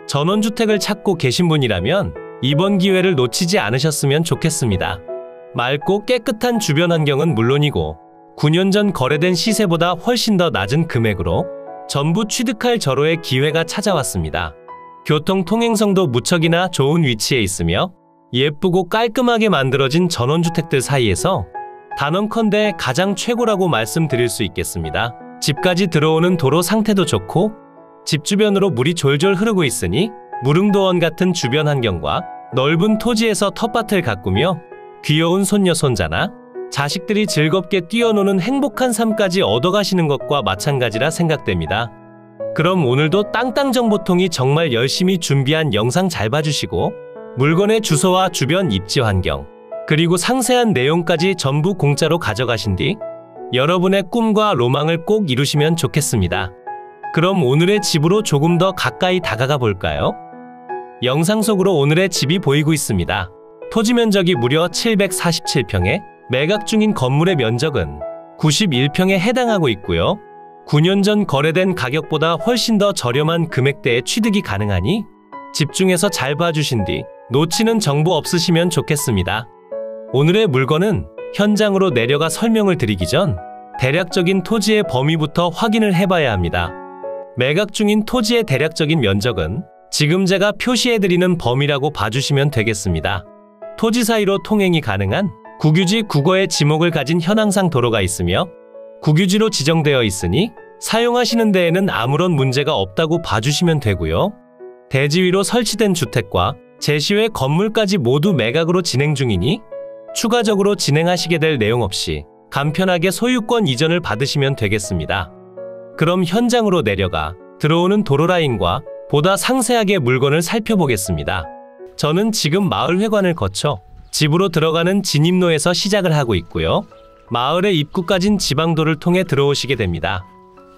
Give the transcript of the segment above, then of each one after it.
전원주택을 찾고 계신 분이라면 이번 기회를 놓치지 않으셨으면 좋겠습니다. 맑고 깨끗한 주변 환경은 물론이고 9년 전 거래된 시세보다 훨씬 더 낮은 금액으로 전부 취득할 절호의 기회가 찾아왔습니다. 교통 통행성도 무척이나 좋은 위치에 있으며 예쁘고 깔끔하게 만들어진 전원주택들 사이에서 단언컨대 가장 최고라고 말씀드릴 수 있겠습니다. 집까지 들어오는 도로 상태도 좋고 집 주변으로 물이 졸졸 흐르고 있으니 무릉도원 같은 주변 환경과 넓은 토지에서 텃밭을 가꾸며 귀여운 손녀 손자나 자식들이 즐겁게 뛰어노는 행복한 삶까지 얻어가시는 것과 마찬가지라 생각됩니다. 그럼 오늘도 땅땅정보통이 정말 열심히 준비한 영상 잘 봐주시고 물건의 주소와 주변 입지 환경 그리고 상세한 내용까지 전부 공짜로 가져가신 뒤 여러분의 꿈과 로망을 꼭 이루시면 좋겠습니다. 그럼 오늘의 집으로 조금 더 가까이 다가가 볼까요? 영상 속으로 오늘의 집이 보이고 있습니다. 토지 면적이 무려 747평에 매각 중인 건물의 면적은 91평에 해당하고 있고요. 9년 전 거래된 가격보다 훨씬 더 저렴한 금액대에 취득이 가능하니 집중해서 잘 봐주신 뒤 놓치는 정보 없으시면 좋겠습니다. 오늘의 물건은 현장으로 내려가 설명을 드리기 전 대략적인 토지의 범위부터 확인을 해봐야 합니다. 매각 중인 토지의 대략적인 면적은 지금 제가 표시해드리는 범위라고 봐주시면 되겠습니다. 토지 사이로 통행이 가능한 국유지 국어의 지목을 가진 현황상 도로가 있으며 국유지로 지정되어 있으니 사용하시는 데에는 아무런 문제가 없다고 봐주시면 되고요. 대지 위로 설치된 주택과 제시외 건물까지 모두 매각으로 진행 중이니 추가적으로 진행하시게 될 내용 없이 간편하게 소유권 이전을 받으시면 되겠습니다. 그럼 현장으로 내려가 들어오는 도로라인과 보다 상세하게 물건을 살펴보겠습니다. 저는 지금 마을회관을 거쳐 집으로 들어가는 진입로에서 시작을 하고 있고요. 마을의 입구까진 지방도를 통해 들어오시게 됩니다.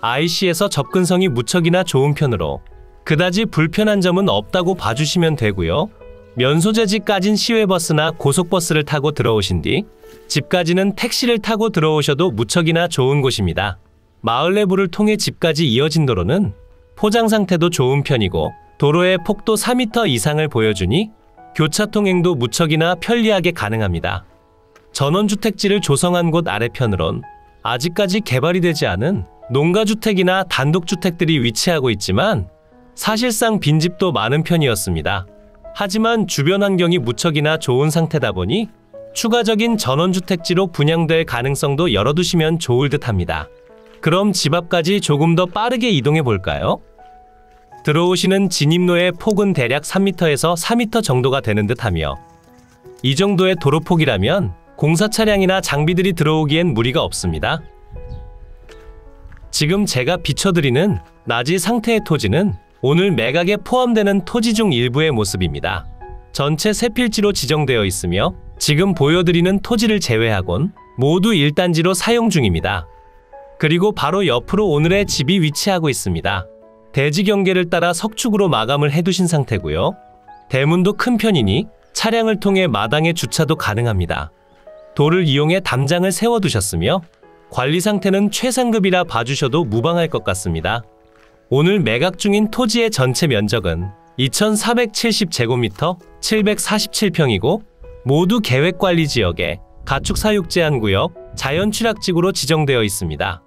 IC에서 접근성이 무척이나 좋은 편으로 그다지 불편한 점은 없다고 봐주시면 되고요. 면소재지까진 시외버스나 고속버스를 타고 들어오신 뒤 집까지는 택시를 타고 들어오셔도 무척이나 좋은 곳입니다. 마을 내부를 통해 집까지 이어진 도로는 포장 상태도 좋은 편이고 도로의 폭도 4m 이상을 보여주니 교차 통행도 무척이나 편리하게 가능합니다. 전원주택지를 조성한 곳 아래편으론 아직까지 개발이 되지 않은 농가주택이나 단독주택들이 위치하고 있지만 사실상 빈집도 많은 편이었습니다. 하지만 주변 환경이 무척이나 좋은 상태다 보니 추가적인 전원주택지로 분양될 가능성도 열어두시면 좋을 듯 합니다. 그럼 집 앞까지 조금 더 빠르게 이동해 볼까요? 들어오시는 진입로의 폭은 대략 3m에서 4m 정도가 되는 듯 하며 이 정도의 도로폭이라면 공사 차량이나 장비들이 들어오기엔 무리가 없습니다. 지금 제가 비춰드리는 낮이 상태의 토지는 오늘 매각에 포함되는 토지 중 일부의 모습입니다. 전체 세 필지로 지정되어 있으며 지금 보여드리는 토지를 제외하곤 모두 1단지로 사용 중입니다. 그리고 바로 옆으로 오늘의 집이 위치하고 있습니다. 대지 경계를 따라 석축으로 마감을 해두신 상태고요. 대문도 큰 편이니 차량을 통해 마당에 주차도 가능합니다. 도를 이용해 담장을 세워두셨으며 관리 상태는 최상급이라 봐주셔도 무방할 것 같습니다. 오늘 매각 중인 토지의 전체 면적은 2470제곱미터 747평이고 모두 계획관리지역에 가축사육제한구역, 자연취락지구로 지정되어 있습니다.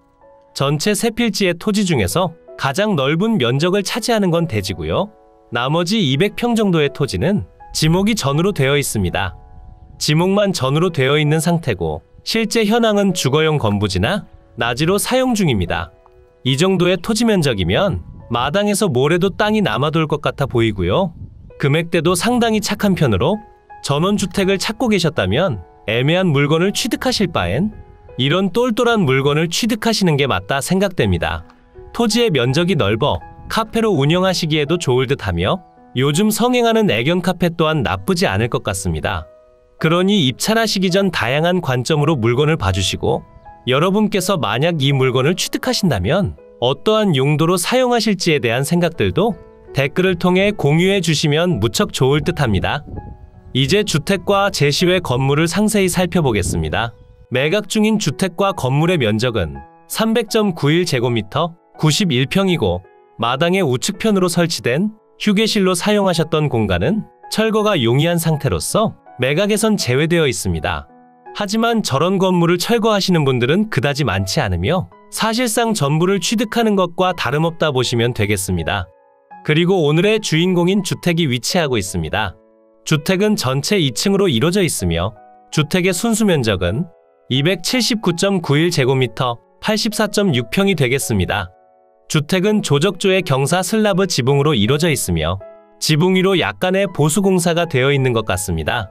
전체 세 필지의 토지 중에서 가장 넓은 면적을 차지하는 건 대지고요. 나머지 200평 정도의 토지는 지목이 전으로 되어 있습니다. 지목만 전으로 되어 있는 상태고 실제 현황은 주거용 건부지나 나지로 사용 중입니다. 이 정도의 토지 면적이면 마당에서 모래도 땅이 남아돌 것 같아 보이고요. 금액대도 상당히 착한 편으로 전원주택을 찾고 계셨다면 애매한 물건을 취득하실 바엔 이런 똘똘한 물건을 취득하시는 게 맞다 생각됩니다. 토지의 면적이 넓어 카페로 운영하시기에도 좋을 듯하며 요즘 성행하는 애견 카페 또한 나쁘지 않을 것 같습니다. 그러니 입찰하시기 전 다양한 관점으로 물건을 봐주시고 여러분께서 만약 이 물건을 취득하신다면 어떠한 용도로 사용하실지에 대한 생각들도 댓글을 통해 공유해 주시면 무척 좋을 듯 합니다. 이제 주택과 제시외 건물을 상세히 살펴보겠습니다. 매각 중인 주택과 건물의 면적은 300.91제곱미터 91평이고 마당의 우측편으로 설치된 휴게실로 사용하셨던 공간은 철거가 용이한 상태로서 매각에선 제외되어 있습니다. 하지만 저런 건물을 철거하시는 분들은 그다지 많지 않으며 사실상 전부를 취득하는 것과 다름없다 보시면 되겠습니다. 그리고 오늘의 주인공인 주택이 위치하고 있습니다. 주택은 전체 2층으로 이루어져 있으며 주택의 순수면적은 279.91제곱미터 84.6평이 되겠습니다. 주택은 조적조의 경사 슬라브 지붕으로 이루어져 있으며 지붕 위로 약간의 보수공사가 되어 있는 것 같습니다.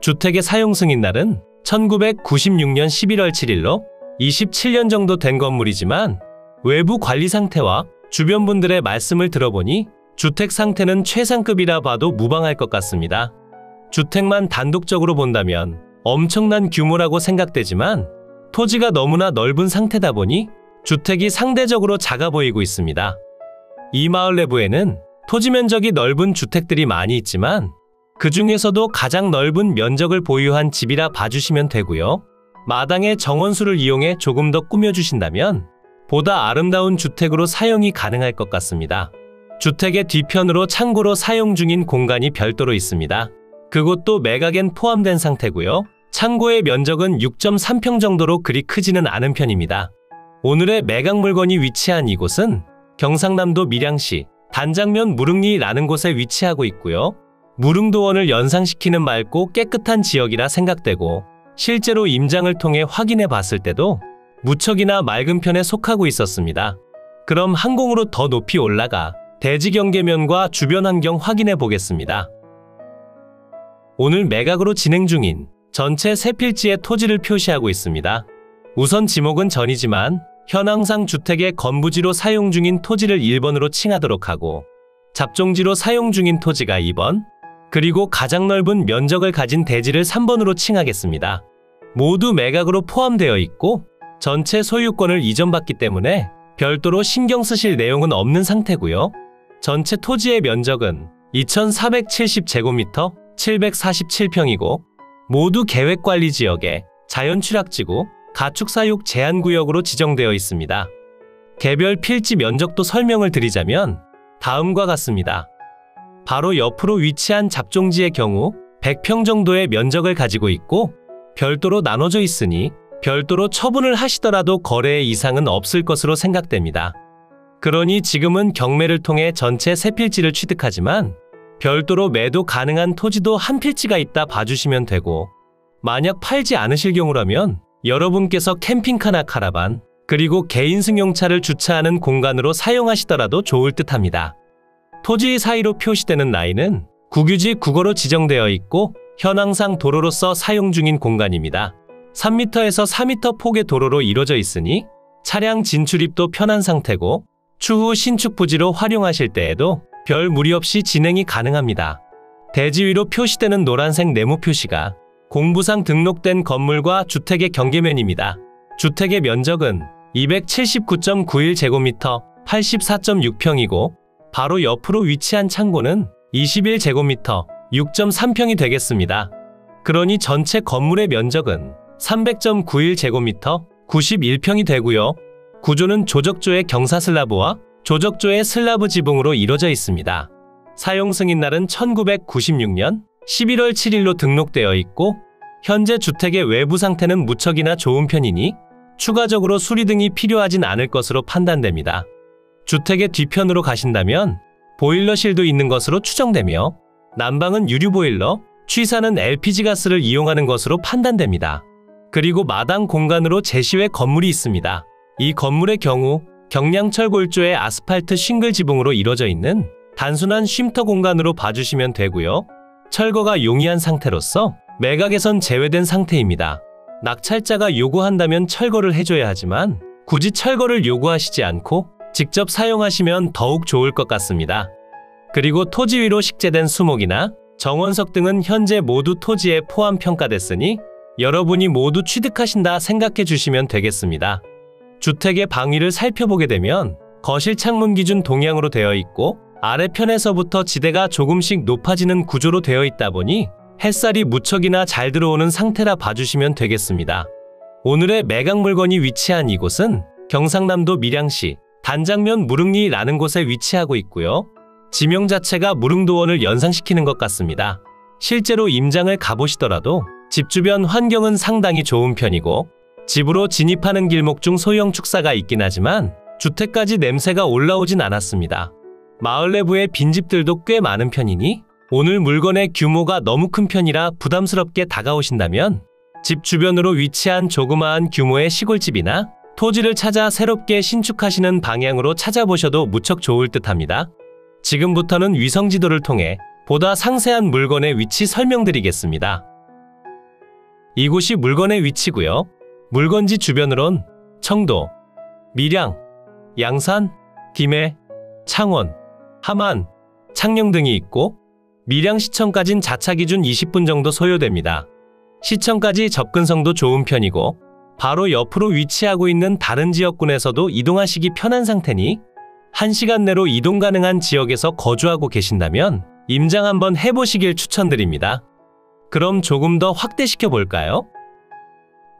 주택의 사용 승인날은 1996년 11월 7일로 27년 정도 된 건물이지만 외부 관리 상태와 주변 분들의 말씀을 들어보니 주택 상태는 최상급이라 봐도 무방할 것 같습니다. 주택만 단독적으로 본다면 엄청난 규모라고 생각되지만 토지가 너무나 넓은 상태다 보니 주택이 상대적으로 작아 보이고 있습니다. 이 마을 내부에는 토지 면적이 넓은 주택들이 많이 있지만 그 중에서도 가장 넓은 면적을 보유한 집이라 봐주시면 되고요. 마당의 정원수를 이용해 조금 더 꾸며주신다면 보다 아름다운 주택으로 사용이 가능할 것 같습니다. 주택의 뒤편으로 창고로 사용 중인 공간이 별도로 있습니다. 그곳도 매각엔 포함된 상태고요. 창고의 면적은 6.3평 정도로 그리 크지는 않은 편입니다. 오늘의 매각 물건이 위치한 이곳은 경상남도 밀양시 단장면 무릉리라는 곳에 위치하고 있고요. 무릉도원을 연상시키는 맑고 깨끗한 지역이라 생각되고 실제로 임장을 통해 확인해 봤을 때도 무척이나 맑은 편에 속하고 있었습니다. 그럼 항공으로 더 높이 올라가 대지 경계면과 주변 환경 확인해 보겠습니다. 오늘 매각으로 진행 중인 전체 3필지의 토지를 표시하고 있습니다. 우선 지목은 전이지만 현황상 주택의 건부지로 사용 중인 토지를 1번으로 칭하도록 하고 잡종지로 사용 중인 토지가 2번, 그리고 가장 넓은 면적을 가진 대지를 3번으로 칭하겠습니다. 모두 매각으로 포함되어 있고 전체 소유권을 이전받기 때문에 별도로 신경 쓰실 내용은 없는 상태고요. 전체 토지의 면적은 2470제곱미터 747평이고 모두 계획관리지역에 자연취락지구, 가축사육 제한구역으로 지정되어 있습니다. 개별 필지 면적도 설명을 드리자면 다음과 같습니다. 바로 옆으로 위치한 잡종지의 경우 100평 정도의 면적을 가지고 있고 별도로 나눠져 있으니 별도로 처분을 하시더라도 거래에 이상은 없을 것으로 생각됩니다. 그러니 지금은 경매를 통해 전체 3필지를 취득하지만 별도로 매도 가능한 토지도 한 필지가 있다 봐주시면 되고 만약 팔지 않으실 경우라면 여러분께서 캠핑카나 카라반 그리고 개인 승용차를 주차하는 공간으로 사용하시더라도 좋을 듯합니다. 토지 사이로 표시되는 라인은 국유지 국어로 지정되어 있고 현황상 도로로서 사용 중인 공간입니다. 3m에서 4m 폭의 도로로 이루어져 있으니 차량 진출입도 편한 상태고 추후 신축 부지로 활용하실 때에도 별 무리 없이 진행이 가능합니다. 대지 위로 표시되는 노란색 네모 표시가 공부상 등록된 건물과 주택의 경계면입니다. 주택의 면적은 279.91제곱미터 84.6평이고 바로 옆으로 위치한 창고는 21제곱미터 6.3평이 되겠습니다. 그러니 전체 건물의 면적은 300.91제곱미터 91평이 되고요. 구조는 조적조의 경사슬라브와 조적조의 슬라브 지붕으로 이루어져 있습니다. 사용 승인날은 1996년 11월 7일로 등록되어 있고 현재 주택의 외부 상태는 무척이나 좋은 편이니 추가적으로 수리 등이 필요하진 않을 것으로 판단됩니다. 주택의 뒤편으로 가신다면 보일러실도 있는 것으로 추정되며 난방은 유류 보일러, 취사는 LPG 가스를 이용하는 것으로 판단됩니다. 그리고 마당 공간으로 제시외 건물이 있습니다. 이 건물의 경우 경량철 골조의 아스팔트 싱글 지붕으로 이루어져 있는 단순한 쉼터 공간으로 봐주시면 되고요. 철거가 용이한 상태로서 매각에선 제외된 상태입니다. 낙찰자가 요구한다면 철거를 해줘야 하지만 굳이 철거를 요구하시지 않고 직접 사용하시면 더욱 좋을 것 같습니다. 그리고 토지 위로 식재된 수목이나 정원석 등은 현재 모두 토지에 포함 평가됐으니 여러분이 모두 취득하신다 생각해 주시면 되겠습니다. 주택의 방위를 살펴보게 되면 거실 창문 기준 동향으로 되어 있고 아래편에서부터 지대가 조금씩 높아지는 구조로 되어 있다 보니 햇살이 무척이나 잘 들어오는 상태라 봐주시면 되겠습니다. 오늘의 매각 물건이 위치한 이곳은 경상남도 밀양시 단장면 무릉리라는 곳에 위치하고 있고요. 지명 자체가 무릉도원을 연상시키는 것 같습니다. 실제로 임장을 가보시더라도 집 주변 환경은 상당히 좋은 편이고 집으로 진입하는 길목 중 소형 축사가 있긴 하지만 주택까지 냄새가 올라오진 않았습니다. 마을 내부에 빈집들도 꽤 많은 편이니 오늘 물건의 규모가 너무 큰 편이라 부담스럽게 다가오신다면 집 주변으로 위치한 조그마한 규모의 시골집이나 토지를 찾아 새롭게 신축하시는 방향으로 찾아보셔도 무척 좋을 듯합니다. 지금부터는 위성지도를 통해 보다 상세한 물건의 위치 설명드리겠습니다. 이곳이 물건의 위치고요. 물건지 주변으론 청도, 밀양, 양산, 김해, 창원, 함안, 창녕 등이 있고 밀양시청까진 자차 기준 20분 정도 소요됩니다. 시청까지 접근성도 좋은 편이고 바로 옆으로 위치하고 있는 다른 지역군에서도 이동하시기 편한 상태니 1시간 내로 이동 가능한 지역에서 거주하고 계신다면 임장 한번 해보시길 추천드립니다. 그럼 조금 더 확대시켜 볼까요?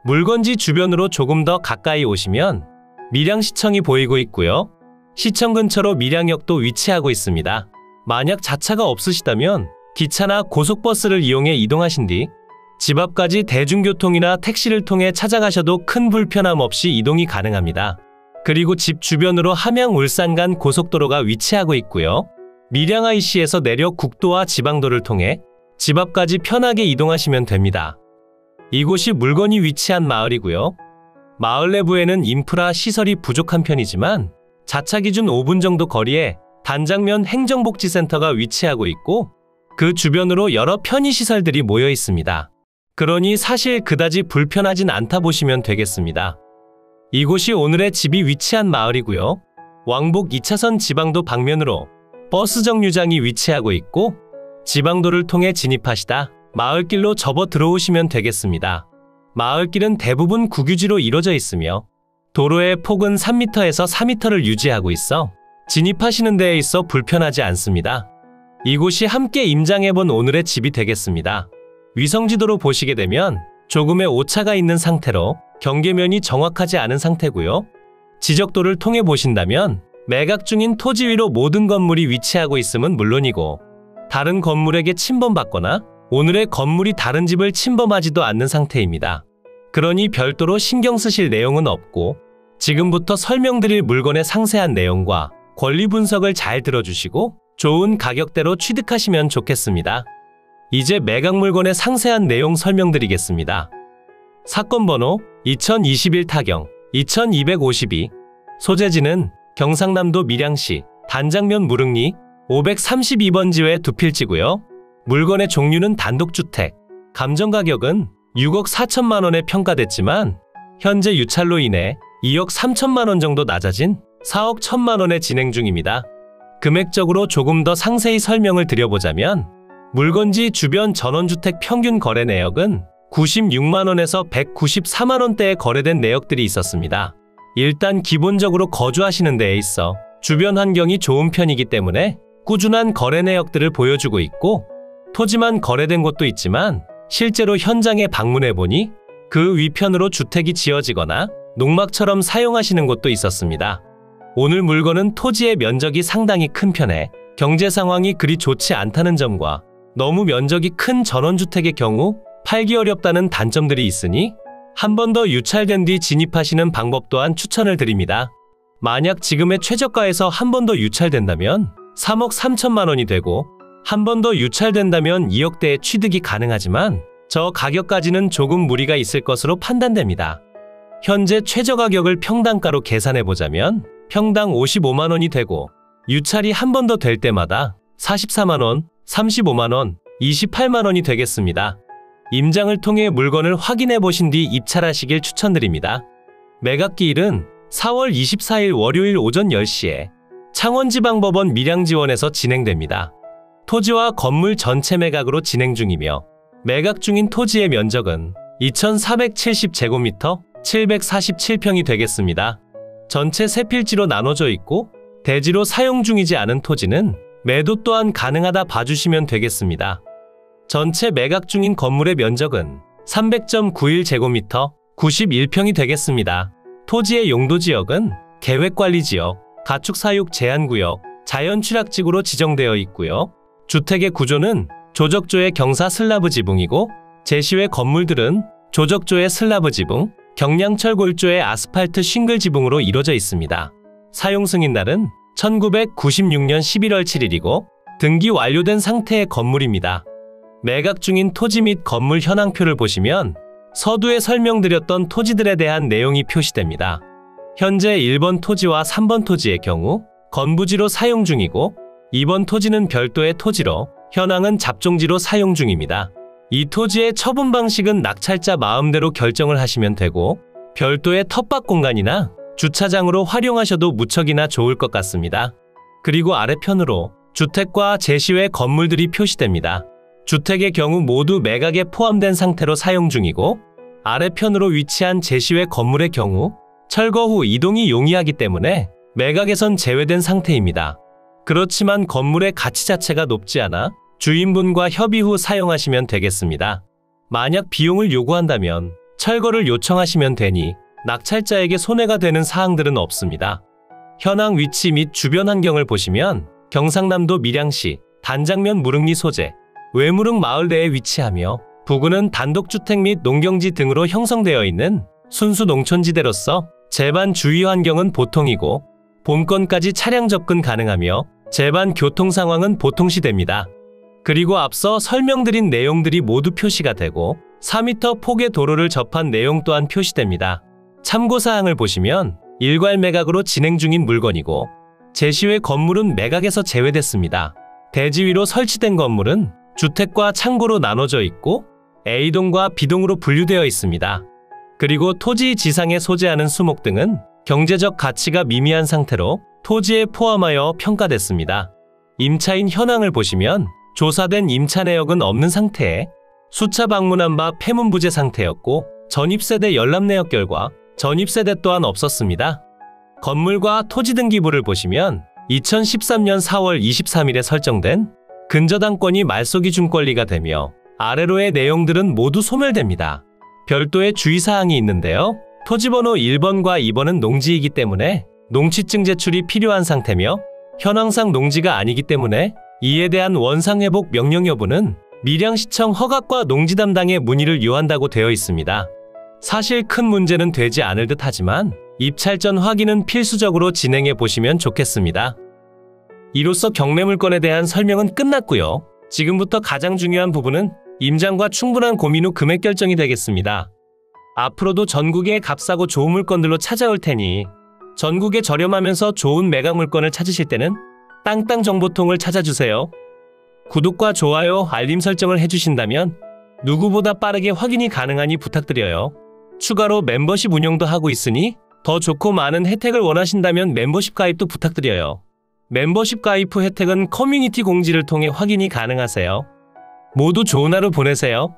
물건지 주변으로 조금 더 가까이 오시면 밀양시청이 보이고 있고요. 시청 근처로 밀양역도 위치하고 있습니다. 만약 자차가 없으시다면 기차나 고속버스를 이용해 이동하신 뒤 집 앞까지 대중교통이나 택시를 통해 찾아가셔도 큰 불편함 없이 이동이 가능합니다. 그리고 집 주변으로 함양 울산 간 고속도로가 위치하고 있고요. 밀양 IC에서 내려 국도와 지방도를 통해 집 앞까지 편하게 이동하시면 됩니다. 이곳이 물건이 위치한 마을이고요. 마을 내부에는 인프라 시설이 부족한 편이지만 자차 기준 5분 정도 거리에 단장면 행정복지센터가 위치하고 있고 그 주변으로 여러 편의시설들이 모여 있습니다. 그러니 사실 그다지 불편하진 않다 보시면 되겠습니다. 이곳이 오늘의 집이 위치한 마을이고요. 왕복 2차선 지방도 방면으로 버스 정류장이 위치하고 있고 지방도를 통해 진입하시다 마을길로 접어 들어오시면 되겠습니다. 마을길은 대부분 국유지로 이루어져 있으며 도로의 폭은 3m에서 4m를 유지하고 있어 진입하시는 데에 있어 불편하지 않습니다. 이곳이 함께 임장해본 오늘의 집이 되겠습니다. 위성지도로 보시게 되면 조금의 오차가 있는 상태로 경계면이 정확하지 않은 상태고요. 지적도를 통해 보신다면 매각 중인 토지 위로 모든 건물이 위치하고 있음은 물론이고 다른 건물에게 침범받거나 오늘의 건물이 다른 집을 침범하지도 않는 상태입니다. 그러니 별도로 신경 쓰실 내용은 없고 지금부터 설명드릴 물건의 상세한 내용과 권리 분석을 잘 들어주시고 좋은 가격대로 취득하시면 좋겠습니다. 이제 매각 물건의 상세한 내용 설명드리겠습니다. 사건 번호 2021 타경 2252 소재지는 경상남도 밀양시 단장면 무릉리 532번 지회 두 필지고요. 물건의 종류는 단독주택, 감정가격은 6억 4천만 원에 평가됐지만 현재 유찰로 인해 2억 3천만 원 정도 낮아진 4억 1천만 원에 진행 중입니다. 금액적으로 조금 더 상세히 설명을 드려보자면 물건지 주변 전원주택 평균 거래 내역은 96만 원에서 194만 원대에 거래된 내역들이 있었습니다. 일단 기본적으로 거주하시는 데에 있어 주변 환경이 좋은 편이기 때문에 꾸준한 거래 내역들을 보여주고 있고 토지만 거래된 곳도 있지만 실제로 현장에 방문해보니 그 위편으로 주택이 지어지거나 농막처럼 사용하시는 곳도 있었습니다. 오늘 물건은 토지의 면적이 상당히 큰 편에 경제 상황이 그리 좋지 않다는 점과 너무 면적이 큰 전원주택의 경우 팔기 어렵다는 단점들이 있으니 한 번 더 유찰된 뒤 진입하시는 방법 또한 추천을 드립니다. 만약 지금의 최저가에서 한 번 더 유찰된다면 3억 3천만 원이 되고 한 번 더 유찰된다면 2억대의 취득이 가능하지만 저 가격까지는 조금 무리가 있을 것으로 판단됩니다. 현재 최저가격을 평당가로 계산해보자면 평당 55만 원이 되고 유찰이 한 번 더 될 때마다 44만 원, 35만 원, 28만 원이 되겠습니다. 임장을 통해 물건을 확인해 보신 뒤 입찰하시길 추천드립니다. 매각기일은 4월 24일 월요일 오전 10시에 창원지방법원 밀양지원에서 진행됩니다. 토지와 건물 전체 매각으로 진행 중이며 매각 중인 토지의 면적은 2,470제곱미터 747평이 되겠습니다. 전체 3필지로 나눠져 있고 대지로 사용 중이지 않은 토지는 매도 또한 가능하다 봐주시면 되겠습니다. 전체 매각 중인 건물의 면적은 300.91제곱미터 91평이 되겠습니다. 토지의 용도지역은 계획관리지역, 가축사육 제한구역, 자연 취락지구로 지정되어 있고요. 주택의 구조는 조적조의 경사 슬라브 지붕이고 제시외 건물들은 조적조의 슬라브 지붕, 경량철 골조의 아스팔트 싱글 지붕으로 이루어져 있습니다. 사용 승인날은 1996년 11월 7일이고 등기 완료된 상태의 건물입니다. 매각 중인 토지 및 건물 현황표를 보시면 서두에 설명드렸던 토지들에 대한 내용이 표시됩니다. 현재 1번 토지와 3번 토지의 경우 건부지로 사용 중이고 2번 토지는 별도의 토지로 현황은 잡종지로 사용 중입니다. 이 토지의 처분 방식은 낙찰자 마음대로 결정을 하시면 되고 별도의 텃밭 공간이나 주차장으로 활용하셔도 무척이나 좋을 것 같습니다. 그리고 아래편으로 주택과 제시외 건물들이 표시됩니다. 주택의 경우 모두 매각에 포함된 상태로 사용 중이고 아래편으로 위치한 제시외 건물의 경우 철거 후 이동이 용이하기 때문에 매각에선 제외된 상태입니다. 그렇지만 건물의 가치 자체가 높지 않아 주인분과 협의 후 사용하시면 되겠습니다. 만약 비용을 요구한다면 철거를 요청하시면 되니 낙찰자에게 손해가 되는 사항들은 없습니다. 현황 위치 및 주변 환경을 보시면 경상남도 밀양시 단장면 무릉리 소재, 외무릉 마을 내에 위치하며 부근은 단독주택 및 농경지 등으로 형성되어 있는 순수 농촌지대로서 제반 주위 환경은 보통이고 봄건까지 차량 접근 가능하며 제반 교통 상황은 보통시됩니다. 그리고 앞서 설명드린 내용들이 모두 표시가 되고 4m 폭의 도로를 접한 내용 또한 표시됩니다. 참고사항을 보시면 일괄 매각으로 진행 중인 물건이고 제시외 건물은 매각에서 제외됐습니다. 대지 위로 설치된 건물은 주택과 창고로 나눠져 있고 A동과 B동으로 분류되어 있습니다. 그리고 토지 지상에 소재하는 수목 등은 경제적 가치가 미미한 상태로 토지에 포함하여 평가됐습니다. 임차인 현황을 보시면 조사된 임차 내역은 없는 상태에 수차 방문한 바 폐문부재 상태였고 전입세대 열람 내역 결과 전입세대 또한 없었습니다. 건물과 토지 등기부를 보시면 2013년 4월 23일에 설정된 근저당권이 말소기 준권리가 되며 아래로의 내용들은 모두 소멸됩니다. 별도의 주의사항이 있는데요. 토지번호 1번과 2번은 농지이기 때문에 농취증 제출이 필요한 상태며 현황상 농지가 아니기 때문에 이에 대한 원상회복 명령 여부는 밀양시청 허각과 농지 담당에 문의를 요한다고 되어 있습니다. 사실 큰 문제는 되지 않을 듯 하지만 입찰 전 확인은 필수적으로 진행해 보시면 좋겠습니다. 이로써 경매물건에 대한 설명은 끝났고요. 지금부터 가장 중요한 부분은 임장과 충분한 고민 후 금액 결정이 되겠습니다. 앞으로도 전국의 값싸고 좋은 물건들로 찾아올 테니 전국에 저렴하면서 좋은 매각 물건을 찾으실 때는 땅땅정보통을 찾아주세요. 구독과 좋아요, 알림 설정을 해주신다면 누구보다 빠르게 확인이 가능하니 부탁드려요. 추가로 멤버십 운영도 하고 있으니 더 좋고 많은 혜택을 원하신다면 멤버십 가입도 부탁드려요. 멤버십 가입 후 혜택은 커뮤니티 공지를 통해 확인이 가능하세요. 모두 좋은 하루 보내세요.